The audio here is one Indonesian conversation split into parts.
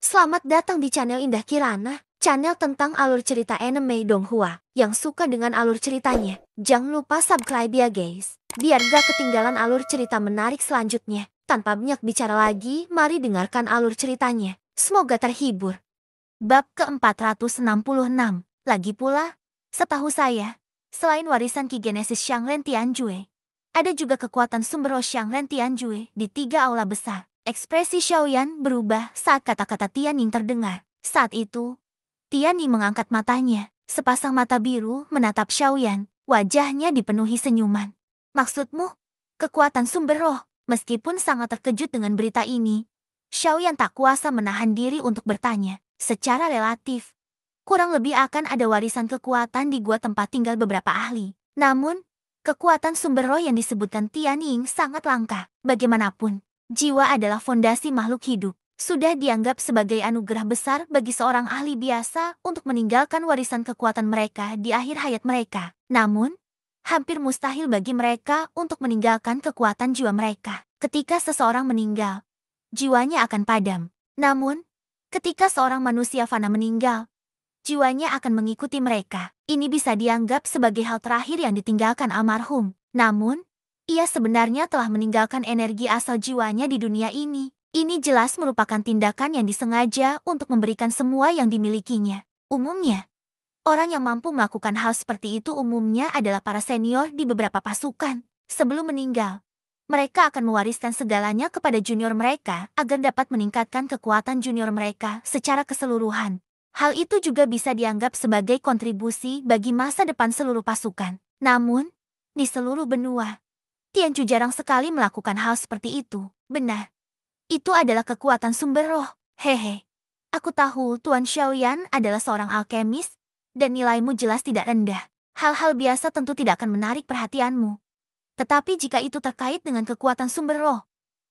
Selamat datang di channel Indah Kirana, channel tentang alur cerita anime Donghua. Yang suka dengan alur ceritanya, jangan lupa subscribe ya guys, biar gak ketinggalan alur cerita menarik selanjutnya. Tanpa banyak bicara lagi, mari dengarkan alur ceritanya. Semoga terhibur. Bab ke-466. Lagi pula, setahu saya, selain warisan Ki Genesis Xiangren Tianjue, ada juga kekuatan sumber roh Xiangren Tianjue di 3 aula besar. Ekspresi Xiaoyan berubah saat kata-kata Tianying terdengar. Saat itu, Tianying mengangkat matanya. Sepasang mata biru menatap Xiaoyan. Wajahnya dipenuhi senyuman. Maksudmu, kekuatan sumber roh? Meskipun sangat terkejut dengan berita ini, Xiaoyan tak kuasa menahan diri untuk bertanya. Secara relatif, kurang lebih akan ada warisan kekuatan di gua tempat tinggal beberapa ahli. Namun, kekuatan sumber roh yang disebutkan Tianying sangat langka. Bagaimanapun, jiwa adalah fondasi makhluk hidup. Sudah dianggap sebagai anugerah besar bagi seorang ahli biasa untuk meninggalkan warisan kekuatan mereka di akhir hayat mereka. Namun, hampir mustahil bagi mereka untuk meninggalkan kekuatan jiwa mereka. Ketika seseorang meninggal, jiwanya akan padam. Namun, ketika seorang manusia fana meninggal, jiwanya akan mengikuti mereka. Ini bisa dianggap sebagai hal terakhir yang ditinggalkan almarhum. Namun, ia sebenarnya telah meninggalkan energi asal jiwanya di dunia ini. Ini jelas merupakan tindakan yang disengaja untuk memberikan semua yang dimilikinya. Umumnya, orang yang mampu melakukan hal seperti itu umumnya adalah para senior di beberapa pasukan. Sebelum meninggal, mereka akan mewariskan segalanya kepada junior mereka agar dapat meningkatkan kekuatan junior mereka secara keseluruhan. Hal itu juga bisa dianggap sebagai kontribusi bagi masa depan seluruh pasukan. Namun, di seluruh benua, Tianju jarang sekali melakukan hal seperti itu. Benar. Itu adalah kekuatan sumber roh. Hehe. Aku tahu Tuan Xiaoyan adalah seorang alkemis, dan nilaimu jelas tidak rendah. Hal-hal biasa tentu tidak akan menarik perhatianmu. Tetapi jika itu terkait dengan kekuatan sumber roh,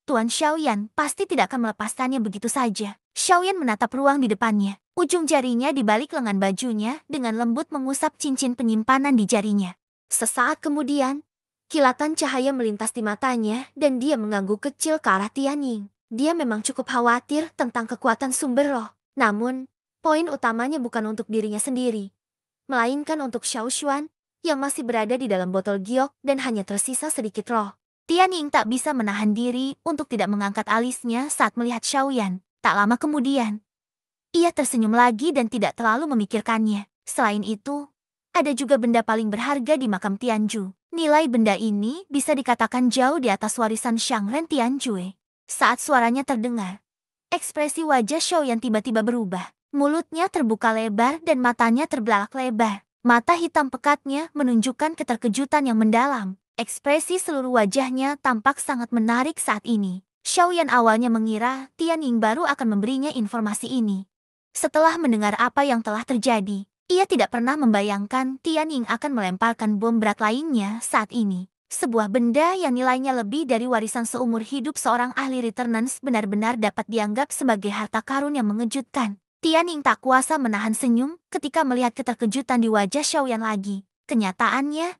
Tuan Xiaoyan pasti tidak akan melepaskannya begitu saja. Xiaoyan menatap ruang di depannya. Ujung jarinya di balik lengan bajunya dengan lembut mengusap cincin penyimpanan di jarinya. Sesaat kemudian, kilatan cahaya melintas di matanya dan dia mengangguk kecil ke arah Tianying. Dia memang cukup khawatir tentang kekuatan sumber roh. Namun, poin utamanya bukan untuk dirinya sendiri, melainkan untuk Xiao Xuan yang masih berada di dalam botol giok dan hanya tersisa sedikit roh. Tianying tak bisa menahan diri untuk tidak mengangkat alisnya saat melihat Xiaoyan. Tak lama kemudian, ia tersenyum lagi dan tidak terlalu memikirkannya. Selain itu, ada juga benda paling berharga di makam Tianju. Nilai benda ini bisa dikatakan jauh di atas warisan Xiangren Tianjue. Saat suaranya terdengar, ekspresi wajah Xiaoyan tiba-tiba berubah. Mulutnya terbuka lebar dan matanya terbelalak lebar. Mata hitam pekatnya menunjukkan keterkejutan yang mendalam. Ekspresi seluruh wajahnya tampak sangat menarik saat ini. Xiaoyan awalnya mengira Tianying baru akan memberinya informasi ini. Setelah mendengar apa yang telah terjadi, ia tidak pernah membayangkan Tianying akan melemparkan bom berat lainnya saat ini. Sebuah benda yang nilainya lebih dari warisan seumur hidup seorang ahli returnance benar-benar dapat dianggap sebagai harta karun yang mengejutkan. Tianying tak kuasa menahan senyum ketika melihat keterkejutan di wajah Xiaoyan lagi. Kenyataannya,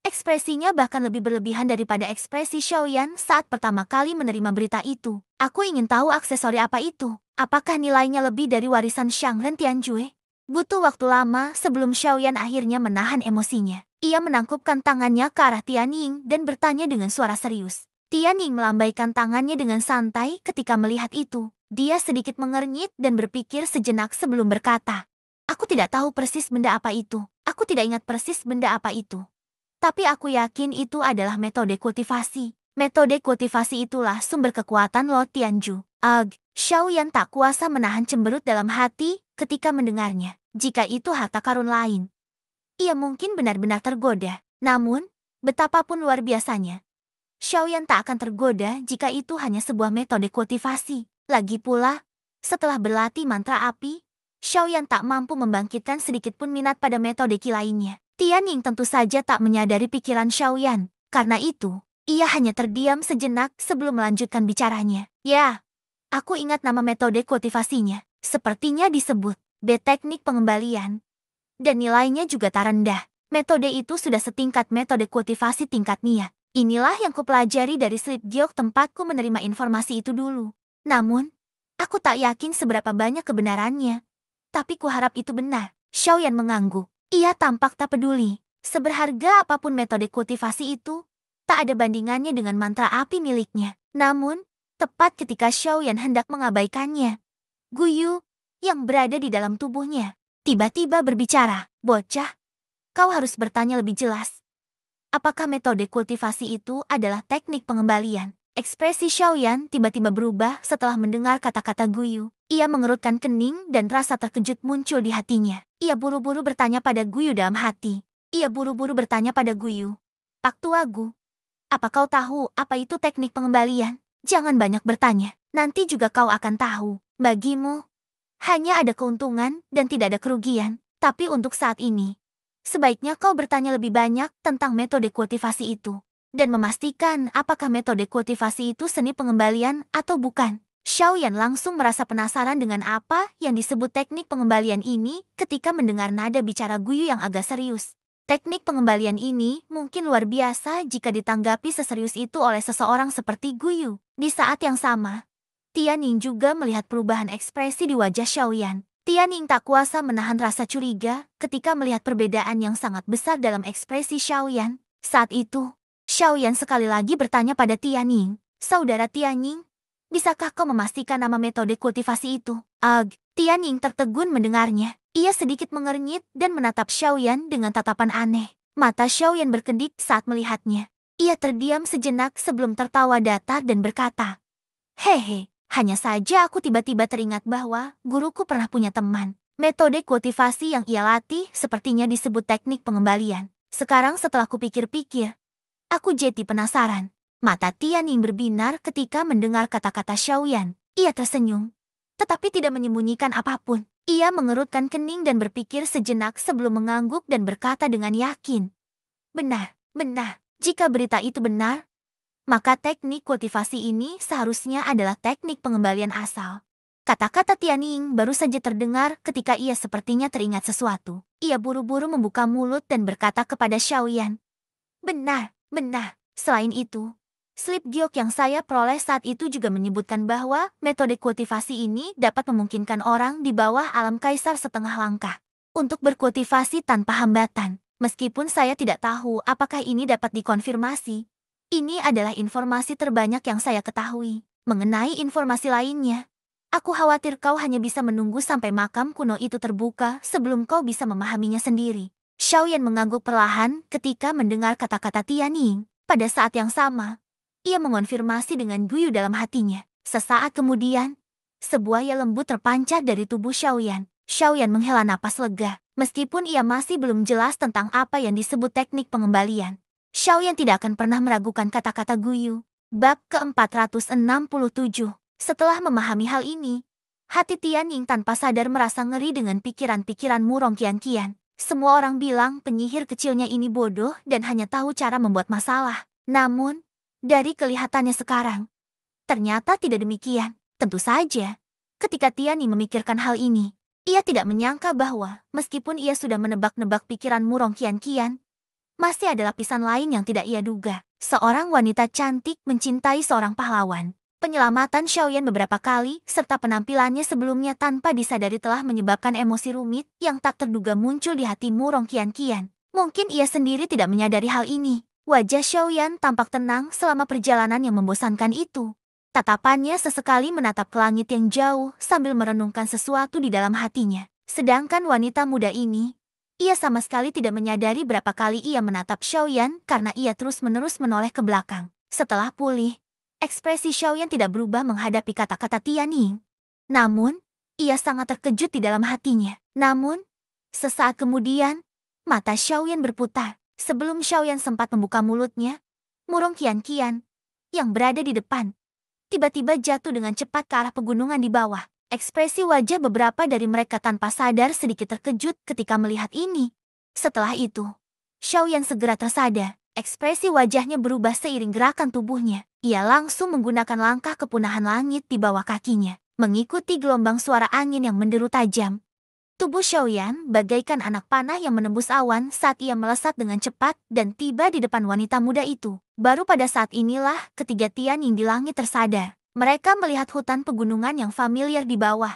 ekspresinya bahkan lebih berlebihan daripada ekspresi Xiaoyan saat pertama kali menerima berita itu. Aku ingin tahu aksesori apa itu. Apakah nilainya lebih dari warisan Xiangren Tianjue? Butuh waktu lama sebelum Xiaoyan akhirnya menahan emosinya. Ia menangkupkan tangannya ke arah Tianying dan bertanya dengan suara serius. Tianying melambaikan tangannya dengan santai ketika melihat itu. Dia sedikit mengernyit dan berpikir sejenak sebelum berkata, "Aku tidak tahu persis benda apa itu. Aku tidak ingat persis benda apa itu. Tapi aku yakin itu adalah metode kultivasi. Metode kultivasi itulah sumber kekuatan Lo Tianju." Xiaoyan tak kuasa menahan cemberut dalam hati ketika mendengarnya. Jika itu harta karun lain, ia mungkin benar-benar tergoda. Namun, betapapun luar biasanya, Xiaoyan tak akan tergoda jika itu hanya sebuah metode kultivasi. Lagi pula, setelah berlatih mantra api, Xiaoyan tak mampu membangkitkan sedikit pun minat pada metode ki lainnya. Tianying tentu saja tak menyadari pikiran Xiaoyan. Karena itu, ia hanya terdiam sejenak sebelum melanjutkan bicaranya. "Ya, aku ingat nama metode kultivasinya. Sepertinya disebut B teknik pengembalian. Dan nilainya juga tak rendah. Metode itu sudah setingkat metode kultivasi tingkat Nia. Inilah yang kupelajari dari slip giok tempatku menerima informasi itu dulu. Namun, Aku tak yakin seberapa banyak kebenarannya. Tapi kuharap itu benar. Xiaoyan mengangguk. Ia tampak tak peduli. Seberharga apapun metode kultivasi itu, tak ada bandingannya dengan mantra api miliknya. Namun, tepat ketika Xiaoyan hendak mengabaikannya, Guyu, yang berada di dalam tubuhnya, tiba-tiba berbicara. Bocah, kau harus bertanya lebih jelas. Apakah metode kultivasi itu adalah teknik pengembalian? Ekspresi Xiaoyan tiba-tiba berubah setelah mendengar kata-kata Guyu. Ia mengerutkan kening dan rasa terkejut muncul di hatinya. Ia buru-buru bertanya pada Guyu dalam hati. Pak Tuagu, apa kau tahu apa itu teknik pengembalian? Jangan banyak bertanya, nanti juga kau akan tahu. Bagimu, hanya ada keuntungan dan tidak ada kerugian. Tapi untuk saat ini, sebaiknya kau bertanya lebih banyak tentang metode kultivasi itu. Dan memastikan apakah metode kultivasi itu seni pengembalian atau bukan. Xiaoyan langsung merasa penasaran dengan apa yang disebut teknik pengembalian ini ketika mendengar nada bicara Guyu yang agak serius. Teknik pengembalian ini mungkin luar biasa jika ditanggapi seserius itu oleh seseorang seperti Guyu. Di saat yang sama, Tianning juga melihat perubahan ekspresi di wajah Xiaoyan. Tianning tak kuasa menahan rasa curiga ketika melihat perbedaan yang sangat besar dalam ekspresi Xiaoyan. Saat itu, Xiaoyan sekali lagi bertanya pada Tianning, "Saudara Tianning, bisakah kau memastikan nama metode kultivasi itu?" Tianning tertegun mendengarnya. Ia sedikit mengernyit dan menatap Xiaoyan dengan tatapan aneh. Mata Xiaoyan berkedip saat melihatnya. Ia terdiam sejenak sebelum tertawa datar dan berkata, "Hehe, hanya saja aku tiba-tiba teringat bahwa guruku pernah punya teman. Metode kultivasi yang ia latih sepertinya disebut teknik pengembalian. Sekarang setelah kupikir-pikir, aku jadi penasaran." Mata Tianning berbinar ketika mendengar kata-kata Xiaoyan. Ia tersenyum, tetapi tidak menyembunyikan apapun. Ia mengerutkan kening dan berpikir sejenak sebelum mengangguk dan berkata dengan yakin, Benar. Jika berita itu benar, maka teknik kultivasi ini seharusnya adalah teknik pengembalian asal." Kata-kata Tianning baru saja terdengar ketika ia sepertinya teringat sesuatu. Ia buru-buru membuka mulut dan berkata kepada Xiaoyan, Benar. Selain itu, slip giok yang saya peroleh saat itu juga menyebutkan bahwa metode kultivasi ini dapat memungkinkan orang di bawah alam kaisar setengah langkah untuk berkultivasi tanpa hambatan. Meskipun saya tidak tahu apakah ini dapat dikonfirmasi, ini adalah informasi terbanyak yang saya ketahui. Mengenai informasi lainnya, aku khawatir kau hanya bisa menunggu sampai makam kuno itu terbuka sebelum kau bisa memahaminya sendiri. Xiaoyan mengangguk perlahan ketika mendengar kata-kata Tianning. Pada saat yang sama, ia mengonfirmasi dengan Guyu dalam hatinya. Sesaat kemudian, sebuah yel lembut terpancar dari tubuh Xiaoyan. Xiaoyan menghela napas lega. Meskipun ia masih belum jelas tentang apa yang disebut teknik pengembalian, Xiaoyan tidak akan pernah meragukan kata-kata Guyu. Bab ke-467. Setelah memahami hal ini, hati Tianning tanpa sadar merasa ngeri dengan pikiran-pikiran murong kian-kian. Semua orang bilang penyihir kecilnya ini bodoh dan hanya tahu cara membuat masalah. Namun, dari kelihatannya sekarang, ternyata tidak demikian. Tentu saja, ketika Tianning memikirkan hal ini, ia tidak menyangka bahwa meskipun ia sudah menebak-nebak pikiran murong kian-kian, masih ada lapisan lain yang tidak ia duga. Seorang wanita cantik mencintai seorang pahlawan. Penyelamatan Xiaoyan beberapa kali serta penampilannya sebelumnya tanpa disadari telah menyebabkan emosi rumit yang tak terduga muncul di hati murong kian-kian. Mungkin ia sendiri tidak menyadari hal ini. Wajah Xiaoyan tampak tenang selama perjalanan yang membosankan itu. Tatapannya sesekali menatap ke langit yang jauh sambil merenungkan sesuatu di dalam hatinya. Sedangkan wanita muda ini, ia sama sekali tidak menyadari berapa kali ia menatap Xiaoyan karena ia terus-menerus menoleh ke belakang. Setelah pulih, ekspresi Xiaoyan tidak berubah menghadapi kata-kata Tianning. Namun, ia sangat terkejut di dalam hatinya. Namun, sesaat kemudian, mata Xiaoyan berputar. Sebelum Xiaoyan sempat membuka mulutnya, murong kian-kian yang berada di depan tiba-tiba jatuh dengan cepat ke arah pegunungan di bawah. Ekspresi wajah beberapa dari mereka tanpa sadar sedikit terkejut ketika melihat ini. Setelah itu, Xiaoyan segera tersadar. Ekspresi wajahnya berubah seiring gerakan tubuhnya. Ia langsung menggunakan langkah kepunahan langit di bawah kakinya, mengikuti gelombang suara angin yang menderu tajam. Tubuh Xiaoyan bagaikan anak panah yang menembus awan saat ia melesat dengan cepat dan tiba di depan wanita muda itu. Baru pada saat inilah ketiga Tianning di langit tersadar. Mereka melihat hutan pegunungan yang familiar di bawah,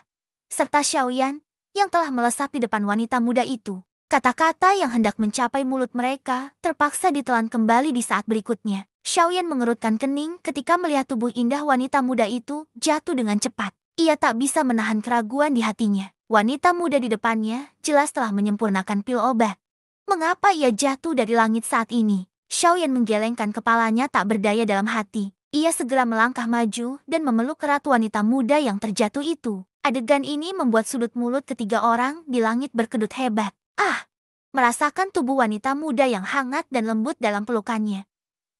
serta Xiaoyan yang telah melesat di depan wanita muda itu. Kata-kata yang hendak mencapai mulut mereka terpaksa ditelan kembali di saat berikutnya. Xiaoyan mengerutkan kening ketika melihat tubuh indah wanita muda itu jatuh dengan cepat. Ia tak bisa menahan keraguan di hatinya. Wanita muda di depannya jelas telah menyempurnakan pil obat. Mengapa ia jatuh dari langit saat ini? Xiaoyan menggelengkan kepalanya tak berdaya dalam hati. Ia segera melangkah maju dan memeluk erat wanita muda yang terjatuh itu. Adegan ini membuat sudut mulut ketiga orang di langit berkedut hebat. Merasakan tubuh wanita muda yang hangat dan lembut dalam pelukannya.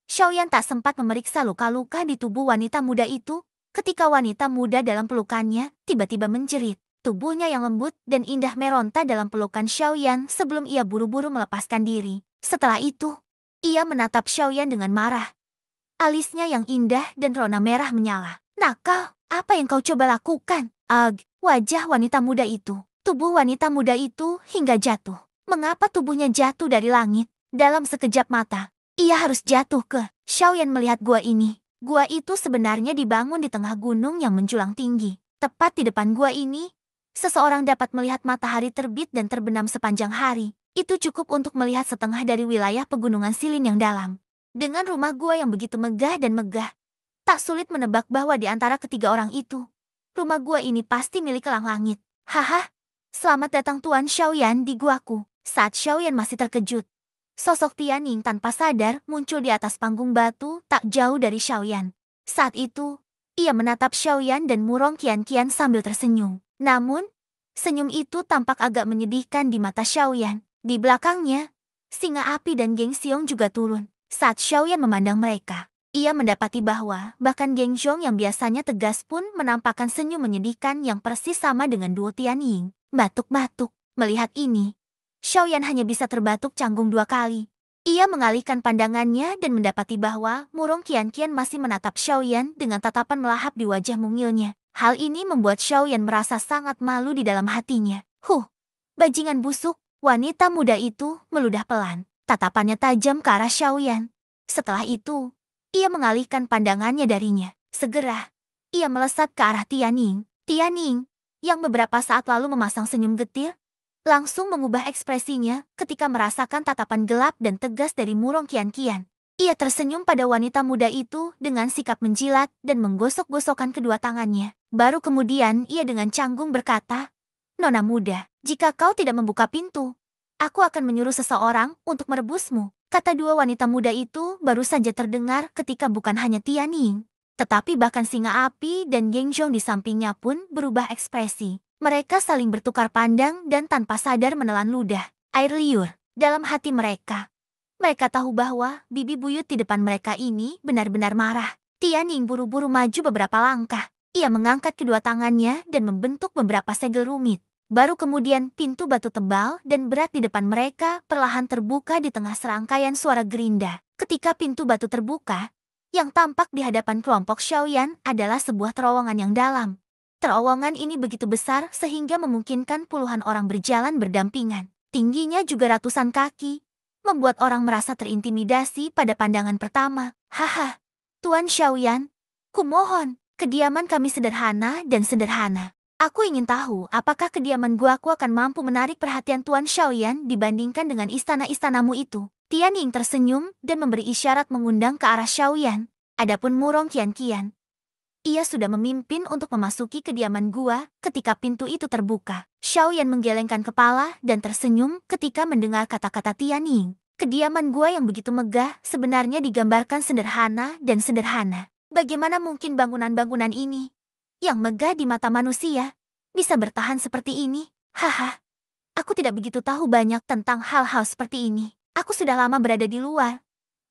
Xiaoyan tak sempat memeriksa luka-luka di tubuh wanita muda itu ketika wanita muda dalam pelukannya tiba-tiba menjerit. Tubuhnya yang lembut dan indah meronta dalam pelukan Xiaoyan sebelum ia buru-buru melepaskan diri. Setelah itu, ia menatap Xiaoyan dengan marah. Alisnya yang indah dan rona merah menyala. Nakal, apa yang kau coba lakukan? Wajah wanita muda itu. Tubuh wanita muda itu hingga jatuh. Mengapa tubuhnya jatuh dari langit? Dalam sekejap mata, ia harus jatuh ke. Xiaoyan melihat gua ini. Gua itu sebenarnya dibangun di tengah gunung yang menjulang tinggi. Tepat di depan gua ini, seseorang dapat melihat matahari terbit dan terbenam sepanjang hari. Itu cukup untuk melihat setengah dari wilayah pegunungan Silin yang dalam. Dengan rumah gua yang begitu megah dan megah, tak sulit menebak bahwa di antara ketiga orang itu, rumah gua ini pasti milik elang langit. Haha, selamat datang Tuan Xiaoyan di guaku. Saat Xiaoyan masih terkejut, sosok Tianning tanpa sadar muncul di atas panggung batu tak jauh dari Xiaoyan. Saat itu, ia menatap Xiaoyan dan murong kian-kian sambil tersenyum. Namun, senyum itu tampak agak menyedihkan di mata Xiaoyan. Di belakangnya, singa api dan Geng Xiong juga turun. Saat Xiaoyan memandang mereka, ia mendapati bahwa bahkan Geng Xiong yang biasanya tegas pun menampakkan senyum menyedihkan yang persis sama dengan duo Tianning. Batuk-batuk. Melihat ini, Xiaoyan hanya bisa terbatuk canggung 2 kali. Ia mengalihkan pandangannya dan mendapati bahwa murong kian-kian masih menatap Xiaoyan dengan tatapan melahap di wajah mungilnya. Hal ini membuat Xiaoyan merasa sangat malu di dalam hatinya. Bajingan busuk. Wanita muda itu meludah pelan. Tatapannya tajam ke arah Xiaoyan. Setelah itu, ia mengalihkan pandangannya darinya. Segera, ia melesat ke arah Tianning. Tianning, yang beberapa saat lalu memasang senyum getir, langsung mengubah ekspresinya ketika merasakan tatapan gelap dan tegas dari murong kian-kian. Ia tersenyum pada wanita muda itu dengan sikap menjilat dan menggosok-gosokkan kedua tangannya. Baru kemudian ia dengan canggung berkata, "Nona muda, jika kau tidak membuka pintu, aku akan menyuruh seseorang untuk merebusmu." Kata dua wanita muda itu baru saja terdengar ketika bukan hanya Tianning, tetapi bahkan singa api dan Geng Xiong di sampingnya pun berubah ekspresi. Mereka saling bertukar pandang dan tanpa sadar menelan ludah air liur dalam hati mereka. Mereka tahu bahwa bibi buyut di depan mereka ini benar-benar marah. Tianning buru-buru maju beberapa langkah. Ia mengangkat kedua tangannya dan membentuk beberapa segel rumit. Baru kemudian pintu batu tebal dan berat di depan mereka perlahan terbuka di tengah serangkaian suara gerinda. Ketika pintu batu terbuka, yang tampak di hadapan kelompok Xiaoyan adalah sebuah terowongan yang dalam. Terowongan ini begitu besar sehingga memungkinkan puluhan orang berjalan berdampingan. Tingginya juga ratusan kaki, membuat orang merasa terintimidasi pada pandangan pertama. Haha, Tuan Xiaoyan, kumohon, kediaman kami sederhana dan sederhana. Aku ingin tahu apakah kediaman guaku akan mampu menarik perhatian Tuan Xiaoyan dibandingkan dengan istana-istanamu itu. Tianning tersenyum dan memberi isyarat mengundang ke arah Xiaoyan. Adapun murong kian-kian, ia sudah memimpin untuk memasuki kediaman gua ketika pintu itu terbuka. Xiaoyan menggelengkan kepala dan tersenyum ketika mendengar kata-kata Tianning. Kediaman gua yang begitu megah sebenarnya digambarkan sederhana dan sederhana. Bagaimana mungkin bangunan-bangunan ini, yang megah di mata manusia, bisa bertahan seperti ini? Haha, aku tidak begitu tahu banyak tentang hal-hal seperti ini. Aku sudah lama berada di luar,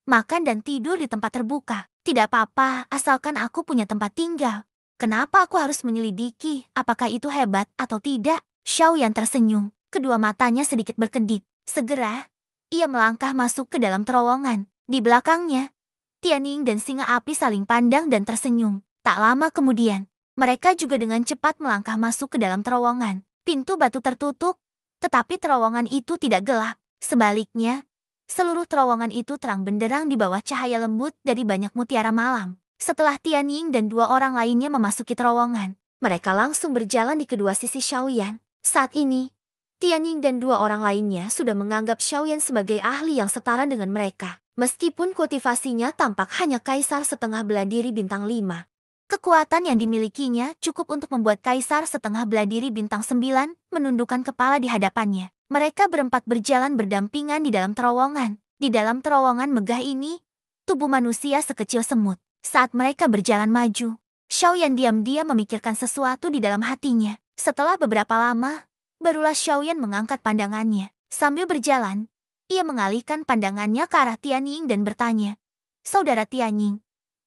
makan dan tidur di tempat terbuka. Tidak apa-apa, asalkan aku punya tempat tinggal. Kenapa aku harus menyelidiki apakah itu hebat atau tidak? Xiaoyan tersenyum, kedua matanya sedikit berkedip. Segera, ia melangkah masuk ke dalam terowongan. Di belakangnya, Tianning dan singa api saling pandang dan tersenyum. Tak lama kemudian, mereka juga dengan cepat melangkah masuk ke dalam terowongan. Pintu batu tertutup, tetapi terowongan itu tidak gelap. Sebaliknya, seluruh terowongan itu terang benderang di bawah cahaya lembut dari banyak mutiara malam. Setelah Tianying dan dua orang lainnya memasuki terowongan, mereka langsung berjalan di kedua sisi Xiaoyan. Saat ini, Tianying dan dua orang lainnya sudah menganggap Xiaoyan sebagai ahli yang setara dengan mereka. Meskipun kultivasinya tampak hanya kaisar setengah bela diri bintang 5. Kekuatan yang dimilikinya cukup untuk membuat kaisar setengah bela diri bintang 9 menundukkan kepala di hadapannya. Mereka berempat berjalan berdampingan di dalam terowongan. Di dalam terowongan megah ini, tubuh manusia sekecil semut. Saat mereka berjalan maju, Xiaoyan diam-diam memikirkan sesuatu di dalam hatinya. Setelah beberapa lama, barulah Xiaoyan mengangkat pandangannya. Sambil berjalan, ia mengalihkan pandangannya ke arah Tianying dan bertanya, "Saudara Tianying,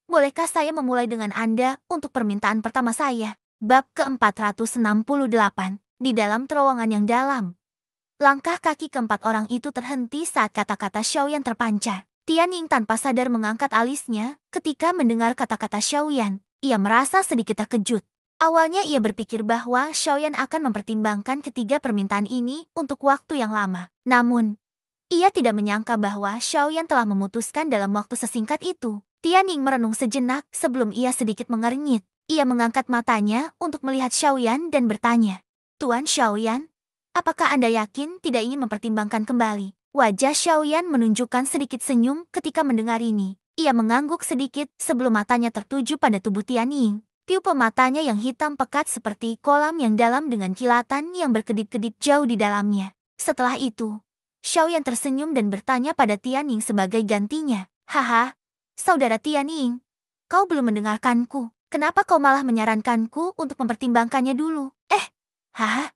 bolehkah saya memulai dengan Anda untuk permintaan pertama saya?" Bab ke-468. Di dalam terowongan yang dalam, langkah kaki keempat orang itu terhenti saat kata-kata Xiaoyan terpancar. Tianying tanpa sadar mengangkat alisnya ketika mendengar kata-kata Xiaoyan. Ia merasa sedikit terkejut. Awalnya ia berpikir bahwa Xiaoyan akan mempertimbangkan ketiga permintaan ini untuk waktu yang lama. Namun, ia tidak menyangka bahwa Xiaoyan telah memutuskan dalam waktu sesingkat itu. Tianying merenung sejenak sebelum ia sedikit mengernyit. Ia mengangkat matanya untuk melihat Xiaoyan dan bertanya, "Tuan Xiaoyan, apakah Anda yakin tidak ingin mempertimbangkan kembali?" Wajah Xiaoyan menunjukkan sedikit senyum ketika mendengar ini. Ia mengangguk sedikit sebelum matanya tertuju pada tubuh Tianying. Tiup matanya yang hitam pekat seperti kolam yang dalam dengan kilatan yang berkedip-kedip jauh di dalamnya. Setelah itu, Xiaoyan tersenyum dan bertanya pada Tianying sebagai gantinya. "Haha, saudara Tianying, kau belum mendengarkanku. Kenapa kau malah menyarankanku untuk mempertimbangkannya dulu?" Haha,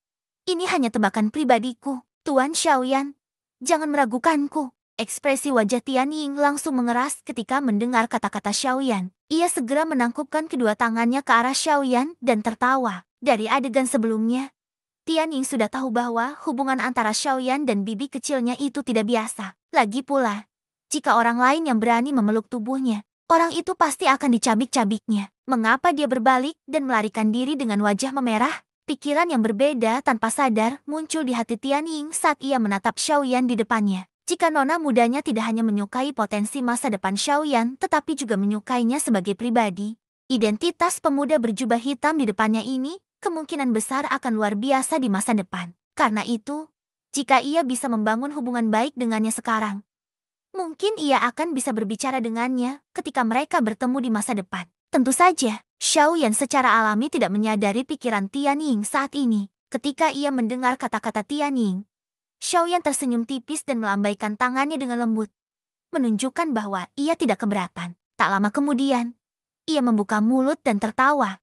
ini hanya tebakan pribadiku, Tuan Xiaoyan. Jangan meragukanku." Ekspresi wajah Tianying langsung mengeras ketika mendengar kata-kata Xiaoyan. Ia segera menangkupkan kedua tangannya ke arah Xiaoyan dan tertawa. Dari adegan sebelumnya, Tianying sudah tahu bahwa hubungan antara Xiaoyan dan bibi kecilnya itu tidak biasa. Lagi pula, jika orang lain yang berani memeluk tubuhnya, orang itu pasti akan dicabik-cabiknya. Mengapa dia berbalik dan melarikan diri dengan wajah memerah? Pikiran yang berbeda tanpa sadar muncul di hati Tianying saat ia menatap Xiaoyan di depannya. Jika nona mudanya tidak hanya menyukai potensi masa depan Xiaoyan, tetapi juga menyukainya sebagai pribadi, identitas pemuda berjubah hitam di depannya ini kemungkinan besar akan luar biasa di masa depan. Karena itu, jika ia bisa membangun hubungan baik dengannya sekarang, mungkin ia akan bisa berbicara dengannya ketika mereka bertemu di masa depan. Tentu saja, Xiaoyan secara alami tidak menyadari pikiran Tianying saat ini. Ketika ia mendengar kata-kata Tianying, Xiaoyan tersenyum tipis dan melambaikan tangannya dengan lembut, menunjukkan bahwa ia tidak keberatan. Tak lama kemudian, ia membuka mulut dan tertawa.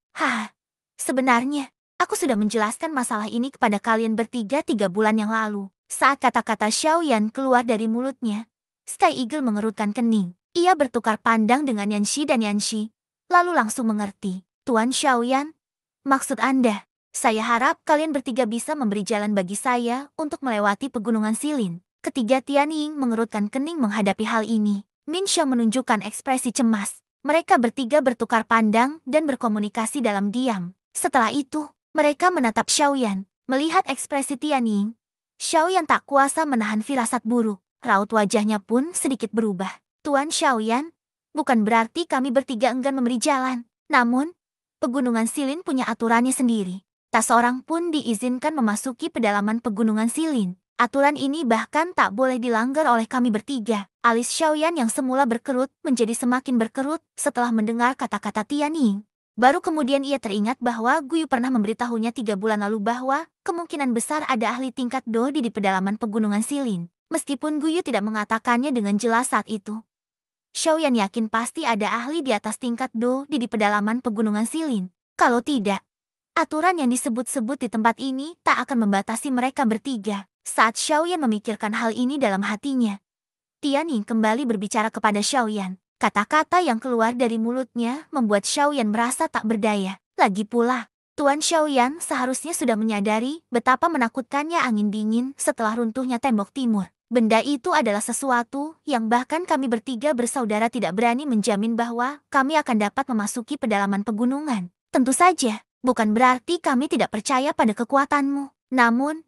Sebenarnya, aku sudah menjelaskan masalah ini kepada kalian bertiga 3 bulan yang lalu." Saat kata-kata Xiaoyan keluar dari mulutnya, Sky Eagle mengerutkan kening. Ia bertukar pandang dengan Yanxi dan Yanxi, lalu langsung mengerti. "Tuan Xiaoyan, maksud Anda, saya harap kalian bertiga bisa memberi jalan bagi saya untuk melewati pegunungan Silin." Ketiga Tianying mengerutkan kening menghadapi hal ini. Min Xiao menunjukkan ekspresi cemas. Mereka bertiga bertukar pandang dan berkomunikasi dalam diam. Setelah itu, mereka menatap Xiaoyan. Melihat ekspresi Tianying, Xiaoyan tak kuasa menahan firasat buruk. Raut wajahnya pun sedikit berubah. "Tuan Xiaoyan, bukan berarti kami bertiga enggan memberi jalan. Namun, pegunungan Silin punya aturannya sendiri. Tak seorang pun diizinkan memasuki pedalaman pegunungan Silin. Aturan ini bahkan tak boleh dilanggar oleh kami bertiga." Alis Xiaoyan yang semula berkerut menjadi semakin berkerut setelah mendengar kata-kata Tianying. Baru kemudian ia teringat bahwa Guyu pernah memberitahunya 3 bulan lalu bahwa kemungkinan besar ada ahli tingkat Dodi di pedalaman pegunungan Silin. Meskipun Guyu tidak mengatakannya dengan jelas saat itu, Xiaoyan yakin pasti ada ahli di atas tingkat Do di pedalaman pegunungan Silin. Kalau tidak, aturan yang disebut-sebut di tempat ini tak akan membatasi mereka bertiga. Saat Xiaoyan memikirkan hal ini dalam hatinya, Tianying kembali berbicara kepada Xiaoyan. Kata-kata yang keluar dari mulutnya membuat Xiaoyan merasa tak berdaya. Lagi pula, Tuan Xiaoyan seharusnya sudah menyadari betapa menakutkannya angin dingin setelah runtuhnya tembok timur. Benda itu adalah sesuatu yang bahkan kami bertiga bersaudara tidak berani menjamin bahwa kami akan dapat memasuki pedalaman pegunungan. Tentu saja, bukan berarti kami tidak percaya pada kekuatanmu. Namun,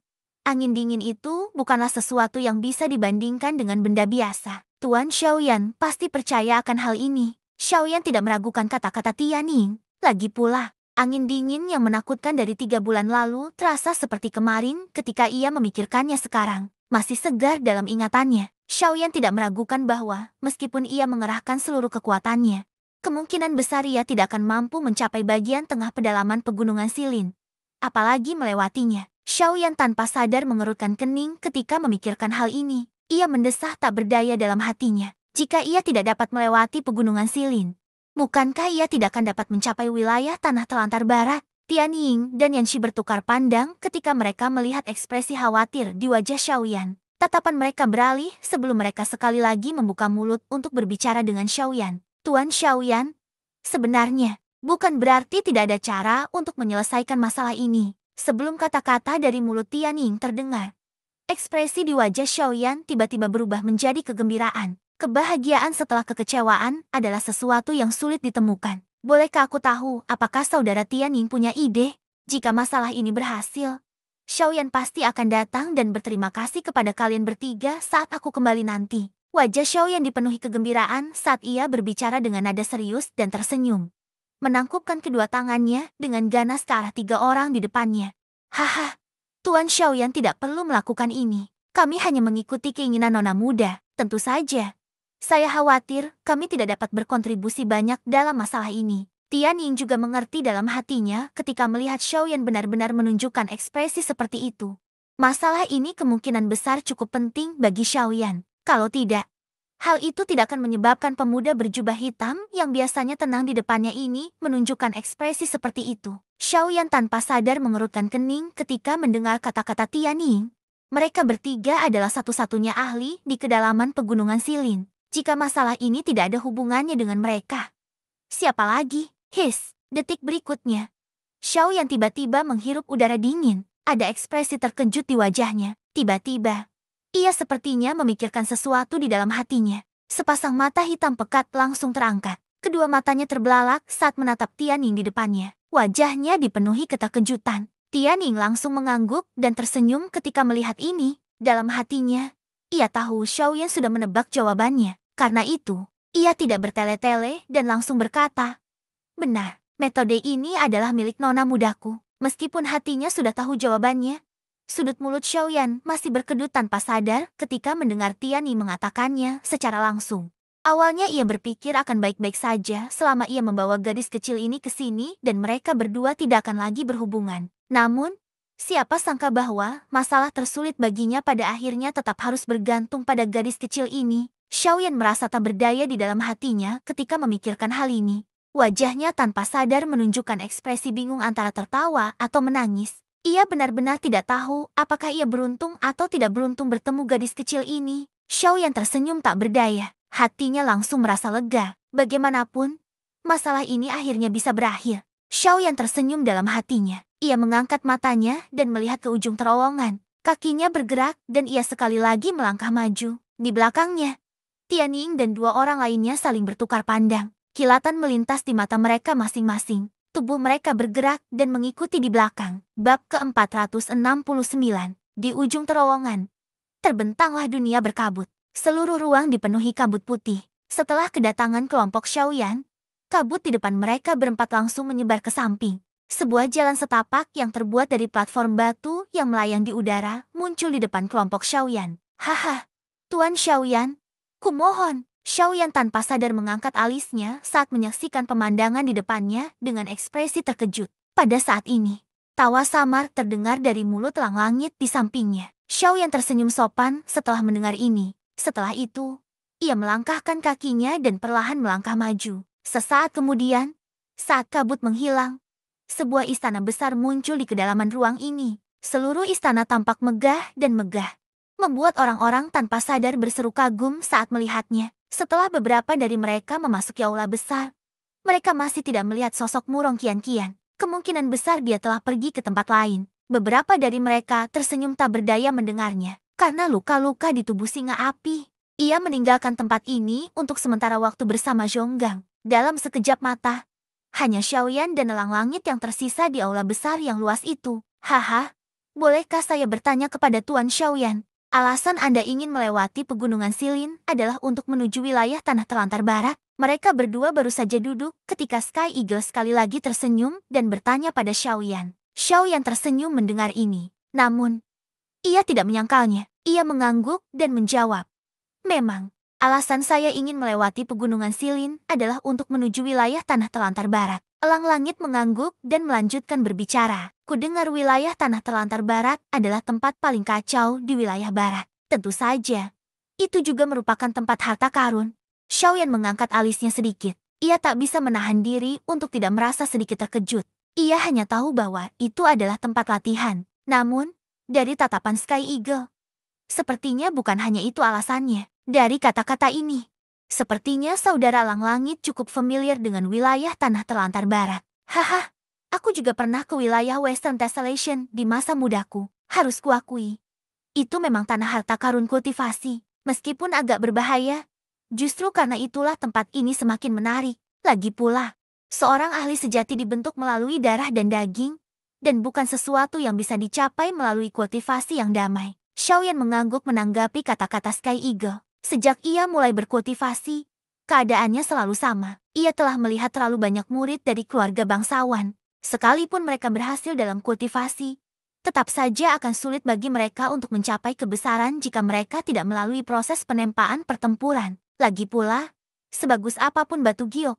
angin dingin itu bukanlah sesuatu yang bisa dibandingkan dengan benda biasa. Tuan Xiaoyan pasti percaya akan hal ini. Xiaoyan tidak meragukan kata-kata Tianning. Lagi pula, angin dingin yang menakutkan dari 3 bulan lalu terasa seperti kemarin ketika ia memikirkannya sekarang. Masih segar dalam ingatannya. Xiaoyan tidak meragukan bahwa, meskipun ia mengerahkan seluruh kekuatannya, kemungkinan besar ia tidak akan mampu mencapai bagian tengah pedalaman pegunungan Silin. Apalagi melewatinya. Xiaoyan tanpa sadar mengerutkan kening ketika memikirkan hal ini. Ia mendesah tak berdaya dalam hatinya. Jika ia tidak dapat melewati pegunungan Silin, bukankah ia tidak akan dapat mencapai wilayah tanah telantar barat? Tianying dan Yanxi bertukar pandang ketika mereka melihat ekspresi khawatir di wajah Xiaoyan. Tatapan mereka beralih sebelum mereka sekali lagi membuka mulut untuk berbicara dengan Xiaoyan. Tuan Xiaoyan, sebenarnya, bukan berarti tidak ada cara untuk menyelesaikan masalah ini. Sebelum kata-kata dari mulut Tianying terdengar, ekspresi di wajah Xiaoyan tiba-tiba berubah menjadi kegembiraan. Kebahagiaan setelah kekecewaan adalah sesuatu yang sulit ditemukan. Bolehkah aku tahu apakah saudara Tianying punya ide? Jika masalah ini berhasil, Xiaoyan pasti akan datang dan berterima kasih kepada kalian bertiga saat aku kembali nanti. Wajah Xiaoyan dipenuhi kegembiraan saat ia berbicara dengan nada serius dan tersenyum. Menangkupkan kedua tangannya dengan ganas ke arah 3 orang di depannya. Haha, Tuan Xiaoyan tidak perlu melakukan ini. Kami hanya mengikuti keinginan nona muda, tentu saja. Saya khawatir kami tidak dapat berkontribusi banyak dalam masalah ini. Tianying juga mengerti dalam hatinya ketika melihat Xiaoyan benar-benar menunjukkan ekspresi seperti itu. Masalah ini kemungkinan besar cukup penting bagi Xiaoyan. Kalau tidak, hal itu tidak akan menyebabkan pemuda berjubah hitam yang biasanya tenang di depannya ini menunjukkan ekspresi seperti itu. Xiaoyan tanpa sadar mengerutkan kening ketika mendengar kata-kata Tianying. Mereka bertiga adalah satu-satunya ahli di kedalaman pegunungan Silin. Jika masalah ini tidak ada hubungannya dengan mereka, siapa lagi? Detik berikutnya, Xiaoyan tiba-tiba menghirup udara dingin. Ada ekspresi terkejut di wajahnya. Tiba-tiba, ia sepertinya memikirkan sesuatu di dalam hatinya. Sepasang mata hitam pekat langsung terangkat. Kedua matanya terbelalak saat menatap Tianying di depannya. Wajahnya dipenuhi keterkejutan. Tianying langsung mengangguk dan tersenyum ketika melihat ini. Dalam hatinya, ia tahu Xiaoyan sudah menebak jawabannya. Karena itu, ia tidak bertele-tele dan langsung berkata, "Benar, metode ini adalah milik nona mudaku." Meskipun hatinya sudah tahu jawabannya, sudut mulut Xiaoyan masih berkedut tanpa sadar ketika mendengar Tianying mengatakannya secara langsung. Awalnya ia berpikir akan baik-baik saja selama ia membawa gadis kecil ini ke sini dan mereka berdua tidak akan lagi berhubungan. Namun, siapa sangka bahwa masalah tersulit baginya pada akhirnya tetap harus bergantung pada gadis kecil ini. Xiaoyan merasa tak berdaya di dalam hatinya ketika memikirkan hal ini. Wajahnya tanpa sadar menunjukkan ekspresi bingung antara tertawa atau menangis. Ia benar-benar tidak tahu apakah ia beruntung atau tidak beruntung bertemu gadis kecil ini. Xiaoyan tersenyum tak berdaya. Hatinya langsung merasa lega. Bagaimanapun, masalah ini akhirnya bisa berakhir. Xiaoyan tersenyum dalam hatinya. Ia mengangkat matanya dan melihat ke ujung terowongan. Kakinya bergerak dan ia sekali lagi melangkah maju. Di belakangnya, Tianying dan 2 orang lainnya saling bertukar pandang. Kilatan melintas di mata mereka masing-masing. Tubuh mereka bergerak dan mengikuti di belakang. Bab ke-469. Di ujung terowongan, terbentanglah dunia berkabut. Seluruh ruang dipenuhi kabut putih. Setelah kedatangan kelompok Xiaoyan, kabut di depan mereka berempat langsung menyebar ke samping. Sebuah jalan setapak yang terbuat dari platform batu yang melayang di udara muncul di depan kelompok Xiaoyan. Haha, Tuan Xiaoyan, kumohon. Xiaoyan tanpa sadar mengangkat alisnya saat menyaksikan pemandangan di depannya dengan ekspresi terkejut. Pada saat ini, tawa samar terdengar dari mulut Lang Langit di sampingnya. Xiaoyan tersenyum sopan setelah mendengar ini. Setelah itu, ia melangkahkan kakinya dan perlahan melangkah maju. Sesaat kemudian, saat kabut menghilang, sebuah istana besar muncul di kedalaman ruang ini. Seluruh istana tampak megah dan megah, membuat orang-orang tanpa sadar berseru kagum saat melihatnya. Setelah beberapa dari mereka memasuki aula besar, mereka masih tidak melihat sosok Murong Qian-Qian. Kemungkinan besar dia telah pergi ke tempat lain. Beberapa dari mereka tersenyum tak berdaya mendengarnya. Karena luka-luka di tubuh singa api, ia meninggalkan tempat ini untuk sementara waktu bersama Zhonggang. Dalam sekejap mata, hanya Xiaoyan dan Elang Langit yang tersisa di aula besar yang luas itu. Haha, bolehkah saya bertanya kepada Tuan Xiaoyan? Alasan Anda ingin melewati pegunungan Silin adalah untuk menuju wilayah tanah terlantar barat. Mereka berdua baru saja duduk ketika Sky Eagle sekali lagi tersenyum dan bertanya pada Xiaoyan. Xiaoyan tersenyum mendengar ini. Namun, ia tidak menyangkalnya. Ia mengangguk dan menjawab. Memang, alasan saya ingin melewati pegunungan Silin adalah untuk menuju wilayah tanah terlantar barat. Elang Langit mengangguk dan melanjutkan berbicara. Kudengar wilayah tanah terlantar barat adalah tempat paling kacau di wilayah barat. Tentu saja, itu juga merupakan tempat harta karun. Xiaoyan mengangkat alisnya sedikit. Ia tak bisa menahan diri untuk tidak merasa sedikit terkejut. Ia hanya tahu bahwa itu adalah tempat latihan. Namun, dari tatapan Sky Eagle, sepertinya bukan hanya itu alasannya. Dari kata-kata ini, sepertinya saudara Elang Langit cukup familiar dengan wilayah tanah terlantar barat. Haha, aku juga pernah ke wilayah Western Tessellation di masa mudaku. Harus kuakui, itu memang tanah harta karun kultivasi. Meskipun agak berbahaya, justru karena itulah tempat ini semakin menarik. Lagi pula, seorang ahli sejati dibentuk melalui darah dan daging, dan bukan sesuatu yang bisa dicapai melalui kultivasi yang damai. Xiaoyan mengangguk menanggapi kata-kata Sky Eagle. Sejak ia mulai berkultivasi, keadaannya selalu sama. Ia telah melihat terlalu banyak murid dari keluarga bangsawan. Sekalipun mereka berhasil dalam kultivasi, tetap saja akan sulit bagi mereka untuk mencapai kebesaran jika mereka tidak melalui proses penempaan pertempuran. Lagi pula, sebagus apapun batu giok,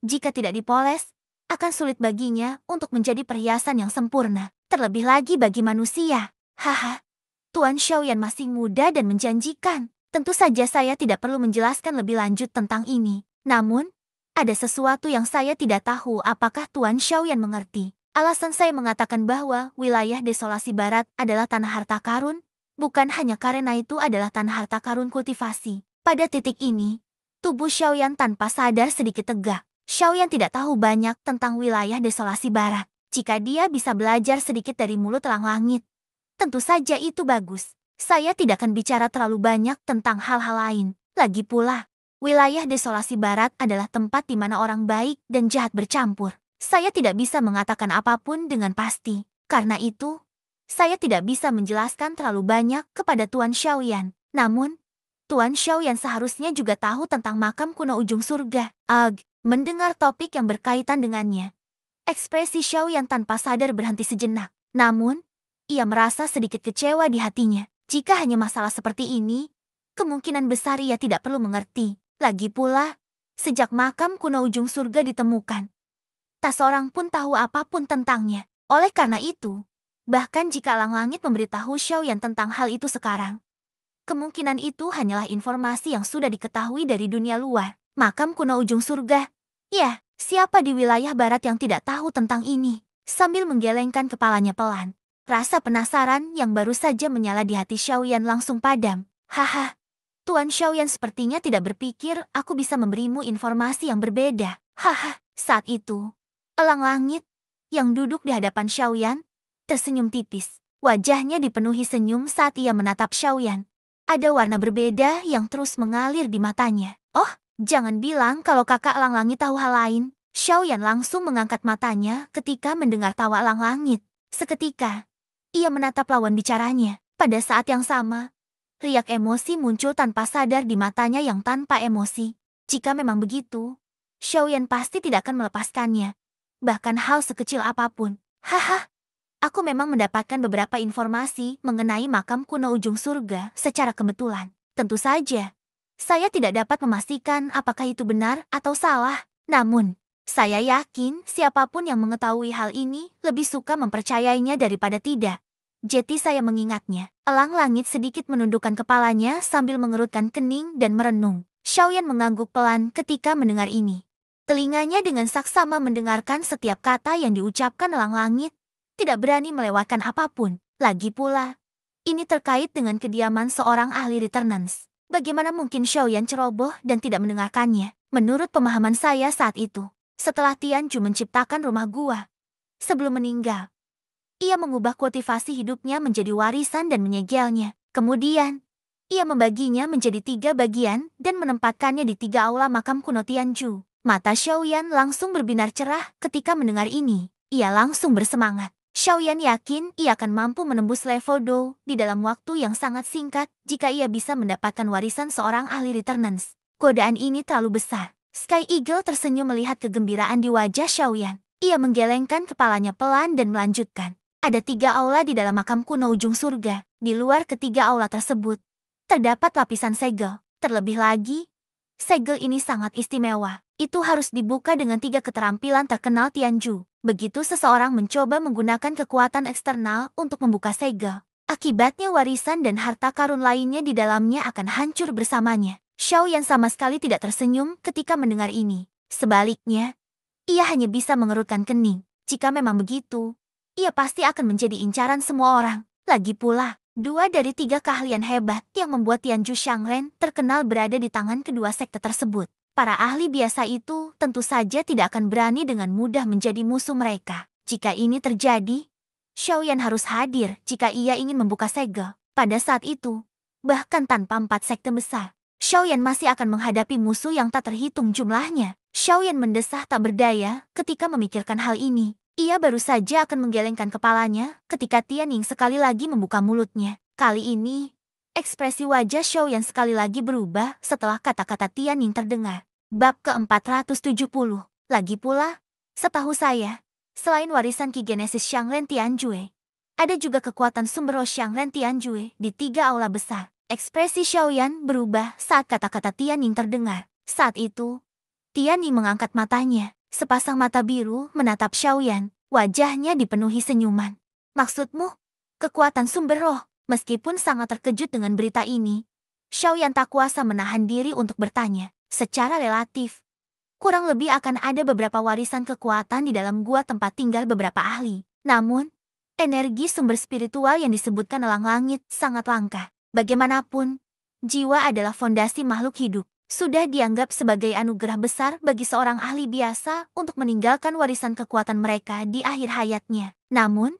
jika tidak dipoles, akan sulit baginya untuk menjadi perhiasan yang sempurna. Terlebih lagi bagi manusia. Haha, Tuan Xiaoyan masih muda dan menjanjikan. Tentu saja saya tidak perlu menjelaskan lebih lanjut tentang ini. Namun, ada sesuatu yang saya tidak tahu apakah Tuan Xiaoyan mengerti. Alasan saya mengatakan bahwa wilayah desolasi barat adalah tanah harta karun, bukan hanya karena itu adalah tanah harta karun kultivasi. Pada titik ini, tubuh Xiaoyan tanpa sadar sedikit tegak. Xiaoyan tidak tahu banyak tentang wilayah desolasi barat. Jika dia bisa belajar sedikit dari mulut Elang Langit, tentu saja itu bagus. Saya tidak akan bicara terlalu banyak tentang hal-hal lain. Lagi pula, wilayah desolasi barat adalah tempat di mana orang baik dan jahat bercampur. Saya tidak bisa mengatakan apapun dengan pasti. Karena itu, saya tidak bisa menjelaskan terlalu banyak kepada Tuan Xiaoyan. Namun, Tuan Xiaoyan seharusnya juga tahu tentang makam kuno ujung surga. Mendengar topik yang berkaitan dengannya, ekspresi Xiaoyan tanpa sadar berhenti sejenak. Namun, ia merasa sedikit kecewa di hatinya. Jika hanya masalah seperti ini, kemungkinan besar ia tidak perlu mengerti. Lagi pula, sejak makam kuno ujung surga ditemukan, tak seorang pun tahu apapun tentangnya. Oleh karena itu, bahkan jika Elang Langit memberitahu Xiaoyan tentang hal itu sekarang, kemungkinan itu hanyalah informasi yang sudah diketahui dari dunia luar. Makam kuno ujung surga. Ya, siapa di wilayah barat yang tidak tahu tentang ini? Sambil menggelengkan kepalanya pelan, rasa penasaran yang baru saja menyala di hati Xiaoyan langsung padam. Haha, Tuan Xiaoyan sepertinya tidak berpikir aku bisa memberimu informasi yang berbeda. Haha, saat itu, Elang Langit, yang duduk di hadapan Xiaoyan, tersenyum tipis. Wajahnya dipenuhi senyum saat ia menatap Xiaoyan. Ada warna berbeda yang terus mengalir di matanya. Oh, jangan bilang kalau kakak Elang Langit tahu hal lain. Xiaoyan langsung mengangkat matanya ketika mendengar tawa Elang Langit. Seketika, ia menatap lawan bicaranya. Pada saat yang sama, riak emosi muncul tanpa sadar di matanya yang tanpa emosi. Jika memang begitu, Xiaoyan pasti tidak akan melepaskannya. Bahkan hal sekecil apapun. Haha, aku memang mendapatkan beberapa informasi mengenai makam kuno ujung surga secara kebetulan. Tentu saja, saya tidak dapat memastikan apakah itu benar atau salah. Namun, saya yakin siapapun yang mengetahui hal ini lebih suka mempercayainya daripada tidak. Jadi saya mengingatnya. Elang Langit sedikit menundukkan kepalanya sambil mengerutkan kening dan merenung. Xiaoyan mengangguk pelan ketika mendengar ini. Telinganya dengan saksama mendengarkan setiap kata yang diucapkan Elang Langit, tidak berani melewatkan apapun. Lagi pula, ini terkait dengan kediaman seorang ahli returnance. Bagaimana mungkin Xiaoyan ceroboh dan tidak mendengarkannya? Menurut pemahaman saya saat itu, setelah Tianju menciptakan rumah gua, sebelum meninggal, ia mengubah kultivasi hidupnya menjadi warisan dan menyegelnya. Kemudian, ia membaginya menjadi 3 bagian dan menempatkannya di 3 aula makam kuno Tianju. Mata Xiaoyan langsung berbinar cerah ketika mendengar ini. Ia langsung bersemangat. Xiaoyan yakin ia akan mampu menembus level Dou di dalam waktu yang sangat singkat jika ia bisa mendapatkan warisan seorang ahli returnance. Godaan ini terlalu besar. Sky Eagle tersenyum melihat kegembiraan di wajah Xiaoyan. Ia menggelengkan kepalanya pelan dan melanjutkan. Ada 3 aula di dalam makam kuno ujung surga. Di luar ketiga aula tersebut, terdapat lapisan segel. Terlebih lagi, segel ini sangat istimewa. Itu harus dibuka dengan 3 keterampilan terkenal Tianju. Begitu seseorang mencoba menggunakan kekuatan eksternal untuk membuka segel, akibatnya warisan dan harta karun lainnya di dalamnya akan hancur bersamanya. Xiaoyan sama sekali tidak tersenyum ketika mendengar ini. Sebaliknya, ia hanya bisa mengerutkan kening. Jika memang begitu, ia pasti akan menjadi incaran semua orang. Lagi pula, 2 dari 3 keahlian hebat yang membuat Tianju Shangren terkenal berada di tangan kedua sekte tersebut. Para ahli biasa itu tentu saja tidak akan berani dengan mudah menjadi musuh mereka. Jika ini terjadi, Xiaoyan harus hadir jika ia ingin membuka segel. Pada saat itu, bahkan tanpa 4 sekte besar, Xiaoyan masih akan menghadapi musuh yang tak terhitung jumlahnya. Xiaoyan mendesah tak berdaya ketika memikirkan hal ini. Ia baru saja akan menggelengkan kepalanya ketika Tianning sekali lagi membuka mulutnya. Kali ini, ekspresi wajah Xiaoyan sekali lagi berubah setelah kata-kata Tianning terdengar. Bab ke-470. Lagi pula, setahu saya, selain warisan Ki Genesis Shangren Tianjue, ada juga kekuatan sumber roh Shangren Tianjue di 3 aula besar. Ekspresi Xiaoyan berubah saat kata-kata Tianning terdengar. Saat itu, Tianning mengangkat matanya. Sepasang mata biru menatap Xiaoyan. Wajahnya dipenuhi senyuman. Maksudmu, kekuatan sumber roh? Meskipun sangat terkejut dengan berita ini, Xiaoyan tak kuasa menahan diri untuk bertanya. Secara relatif, kurang lebih akan ada beberapa warisan kekuatan di dalam gua tempat tinggal beberapa ahli. Namun, energi sumber spiritual yang disebutkan elang langit sangat langka. Bagaimanapun, jiwa adalah fondasi makhluk hidup. Sudah dianggap sebagai anugerah besar bagi seorang ahli biasa untuk meninggalkan warisan kekuatan mereka di akhir hayatnya. Namun,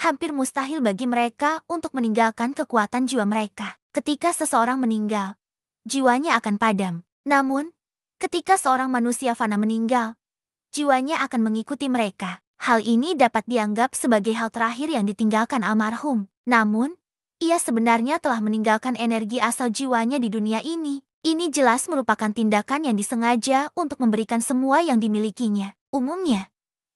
hampir mustahil bagi mereka untuk meninggalkan kekuatan jiwa mereka. Ketika seseorang meninggal, jiwanya akan padam. Namun, ketika seorang manusia fana meninggal, jiwanya akan mengikuti mereka. Hal ini dapat dianggap sebagai hal terakhir yang ditinggalkan almarhum. Namun, ia sebenarnya telah meninggalkan energi asal jiwanya di dunia ini. Ini jelas merupakan tindakan yang disengaja untuk memberikan semua yang dimilikinya. Umumnya,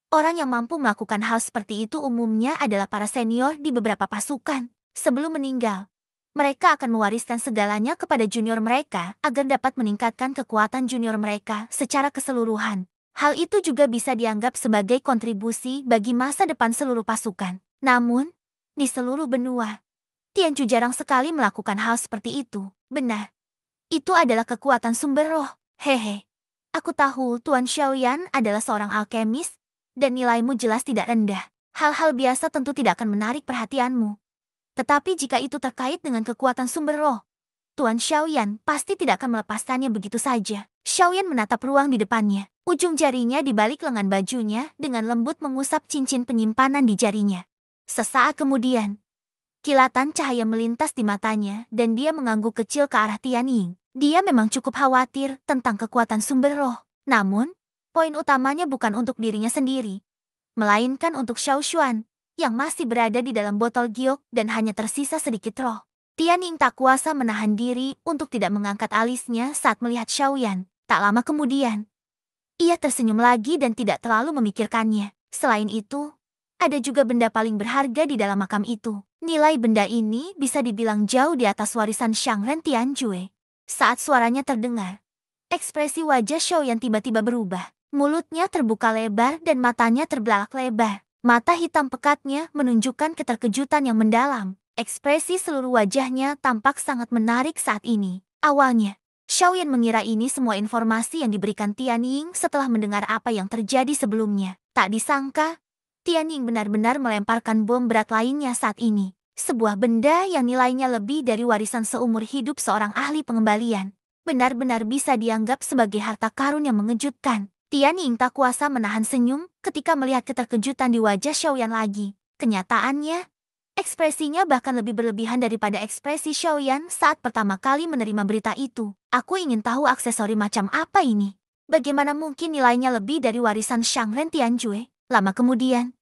orang yang mampu melakukan hal seperti itu umumnya adalah para senior di beberapa pasukan. Sebelum meninggal, mereka akan mewariskan segalanya kepada junior mereka agar dapat meningkatkan kekuatan junior mereka secara keseluruhan. Hal itu juga bisa dianggap sebagai kontribusi bagi masa depan seluruh pasukan. Namun, di seluruh benua, Tianju jarang sekali melakukan hal seperti itu. Benar, itu adalah kekuatan sumber roh. Hehe, aku tahu Tuan Xiaoyan adalah seorang alkemis, dan nilaimu jelas tidak rendah. Hal-hal biasa tentu tidak akan menarik perhatianmu. Tetapi jika itu terkait dengan kekuatan sumber roh, Tuan Xiaoyan pasti tidak akan melepaskannya begitu saja. Xiaoyan menatap ruang di depannya. Ujung jarinya di balik lengan bajunya dengan lembut mengusap cincin penyimpanan di jarinya. Sesaat kemudian, kilatan cahaya melintas di matanya dan dia mengangguk kecil ke arah Tianning. Dia memang cukup khawatir tentang kekuatan sumber roh. Namun, poin utamanya bukan untuk dirinya sendiri, melainkan untuk Xiao Xuan, yang masih berada di dalam botol giok dan hanya tersisa sedikit roh. Tianning tak kuasa menahan diri untuk tidak mengangkat alisnya saat melihat Xiaoyan. Tak lama kemudian, ia tersenyum lagi dan tidak terlalu memikirkannya. Selain itu, ada juga benda paling berharga di dalam makam itu. Nilai benda ini bisa dibilang jauh di atas warisan Shangren Tianjue. Saat suaranya terdengar, ekspresi wajah Xiaoyan tiba-tiba berubah. Mulutnya terbuka lebar dan matanya terbelalak lebar. Mata hitam pekatnya menunjukkan keterkejutan yang mendalam. Ekspresi seluruh wajahnya tampak sangat menarik saat ini. Awalnya, Xiaoyan mengira ini semua informasi yang diberikan Tianning setelah mendengar apa yang terjadi sebelumnya. Tak disangka, Tianning benar-benar melemparkan bom berat lainnya saat ini. Sebuah benda yang nilainya lebih dari warisan seumur hidup seorang ahli pengembalian. Benar-benar bisa dianggap sebagai harta karun yang mengejutkan. Tianning tak kuasa menahan senyum ketika melihat keterkejutan di wajah Xiaoyan lagi. Kenyataannya, ekspresinya bahkan lebih berlebihan daripada ekspresi Xiaoyan saat pertama kali menerima berita itu. Aku ingin tahu aksesori macam apa ini. Bagaimana mungkin nilainya lebih dari warisan Shangren Tianjue? Lama kemudian,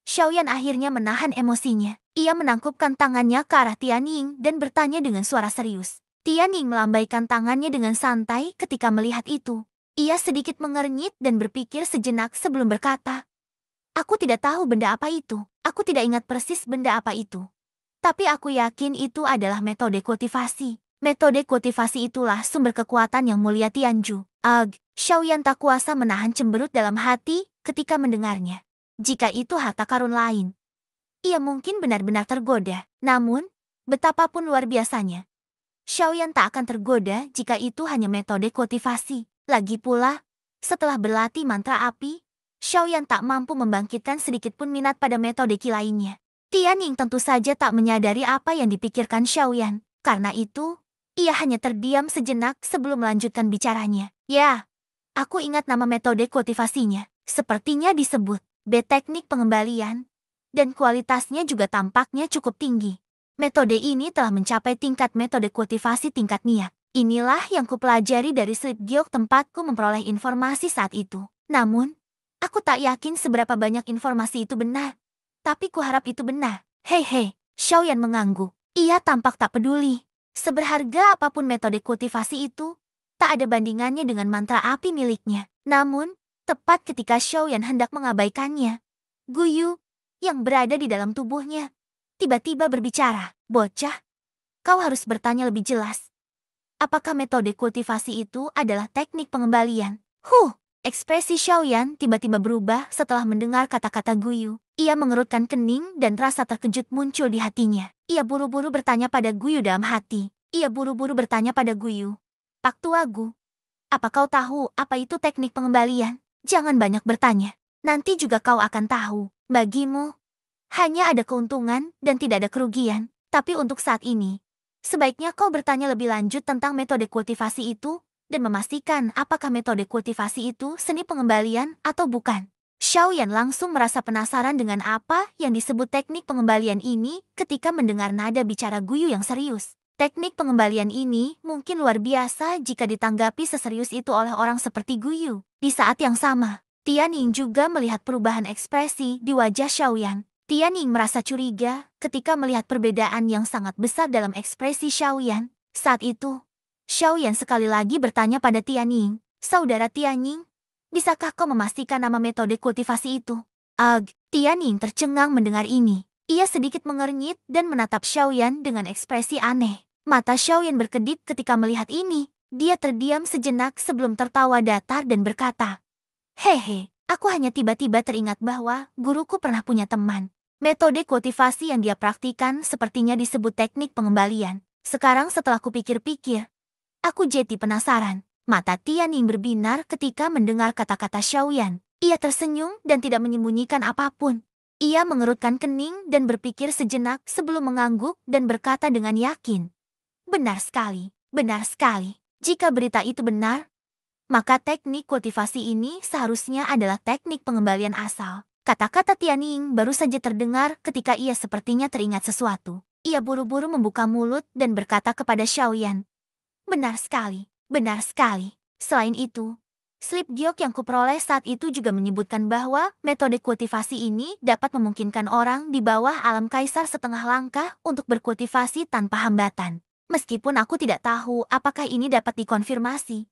Xiaoyan akhirnya menahan emosinya. Ia menangkupkan tangannya ke arah Tianying dan bertanya dengan suara serius. Tianying melambaikan tangannya dengan santai ketika melihat itu. Ia sedikit mengernyit dan berpikir sejenak sebelum berkata, "Aku tidak tahu benda apa itu. Aku tidak ingat persis benda apa itu. Tapi aku yakin itu adalah metode kultivasi. Metode kultivasi itulah sumber kekuatan yang mulia Tianju." Xiaoyan tak kuasa menahan cemberut dalam hati ketika mendengarnya. Jika itu harta karun lain, ia mungkin benar-benar tergoda. Namun, betapapun luar biasanya, Xiaoyan tak akan tergoda jika itu hanya metode kultivasi. Lagi pula, setelah berlatih mantra api, Xiaoyan tak mampu membangkitkan sedikit pun minat pada metode ki lainnya. Tianying tentu saja tak menyadari apa yang dipikirkan Xiaoyan. Karena itu, ia hanya terdiam sejenak sebelum melanjutkan bicaranya. "Ya, aku ingat nama metode kultivasinya. Sepertinya disebut B teknik pengembalian. Dan kualitasnya juga tampaknya cukup tinggi. Metode ini telah mencapai tingkat metode kultivasi tingkat niat. Inilah yang kupelajari dari Sleep Giok tempatku memperoleh informasi saat itu. Namun, aku tak yakin seberapa banyak informasi itu benar. Tapi kuharap itu benar." "Hei, Xiaoyan mengangguk. Ia tampak tak peduli. Seberharga apapun metode kultivasi itu, tak ada bandingannya dengan mantra api miliknya. Namun, tepat ketika Xiaoyan hendak mengabaikannya, Guyu yang berada di dalam tubuhnya tiba-tiba berbicara, "Bocah, kau harus bertanya lebih jelas. Apakah metode kultivasi itu adalah teknik pengembalian?" Ekspresi Xiaoyan tiba-tiba berubah setelah mendengar kata-kata Guyu. Ia mengerutkan kening dan rasa terkejut muncul di hatinya. Ia buru-buru bertanya pada Guyu dalam hati. "Pak Tua Gu, apa kau tahu apa itu teknik pengembalian? Jangan banyak bertanya. Nanti juga kau akan tahu. Bagimu, hanya ada keuntungan dan tidak ada kerugian. Tapi untuk saat ini, sebaiknya kau bertanya lebih lanjut tentang metode kultivasi itu dan memastikan apakah metode kultivasi itu seni pengembalian atau bukan." Xiaoyan langsung merasa penasaran dengan apa yang disebut teknik pengembalian ini ketika mendengar nada bicara Guyu yang serius. Teknik pengembalian ini mungkin luar biasa jika ditanggapi seserius itu oleh orang seperti Guyu. Di saat yang sama, Tianying juga melihat perubahan ekspresi di wajah Xiaoyan. Tianying merasa curiga ketika melihat perbedaan yang sangat besar dalam ekspresi Xiaoyan. Saat itu, Xiaoyan sekali lagi bertanya pada Tianying, "Saudara Tianying, bisakah kau memastikan nama metode kultivasi itu?" Tianying tercengang mendengar ini. Ia sedikit mengernyit dan menatap Xiaoyan dengan ekspresi aneh. Mata Xiaoyan berkedip ketika melihat ini. Dia terdiam sejenak sebelum tertawa datar dan berkata, "Hehe, aku hanya tiba-tiba teringat bahwa guruku pernah punya teman. Metode kultivasi yang dia praktikan sepertinya disebut teknik pengembalian. Sekarang setelah kupikir-pikir, aku jadi penasaran." Mata Tianying berbinar ketika mendengar kata-kata Xiaoyan. Ia tersenyum dan tidak menyembunyikan apapun. Ia mengerutkan kening dan berpikir sejenak sebelum mengangguk dan berkata dengan yakin, "Benar sekali, benar sekali. Jika berita itu benar, maka teknik kultivasi ini seharusnya adalah teknik pengembalian asal." Kata-kata Tianying baru saja terdengar ketika ia sepertinya teringat sesuatu. Ia buru-buru membuka mulut dan berkata kepada Xiaoyan, "Benar sekali, benar sekali. Selain itu, Sleep Giok yang kuperoleh saat itu juga menyebutkan bahwa metode kultivasi ini dapat memungkinkan orang di bawah alam kaisar setengah langkah untuk berkultivasi tanpa hambatan. Meskipun aku tidak tahu apakah ini dapat dikonfirmasi.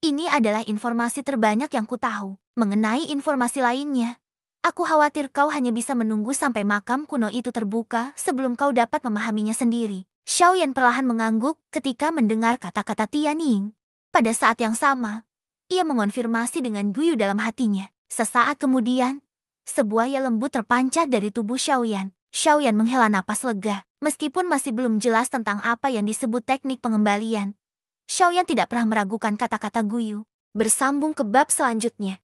Ini adalah informasi terbanyak yang ku tahu. Mengenai informasi lainnya, aku khawatir kau hanya bisa menunggu sampai makam kuno itu terbuka sebelum kau dapat memahaminya sendiri." Xiaoyan perlahan mengangguk ketika mendengar kata-kata Tianying. Pada saat yang sama, ia mengonfirmasi dengan Guyu dalam hatinya. Sesaat kemudian, sebuah ya lembut terpancar dari tubuh Xiaoyan. Xiaoyan menghela napas lega. Meskipun masih belum jelas tentang apa yang disebut teknik pengembalian, Xiaoyan tidak pernah meragukan kata-kata Guyu. Bersambung ke bab selanjutnya.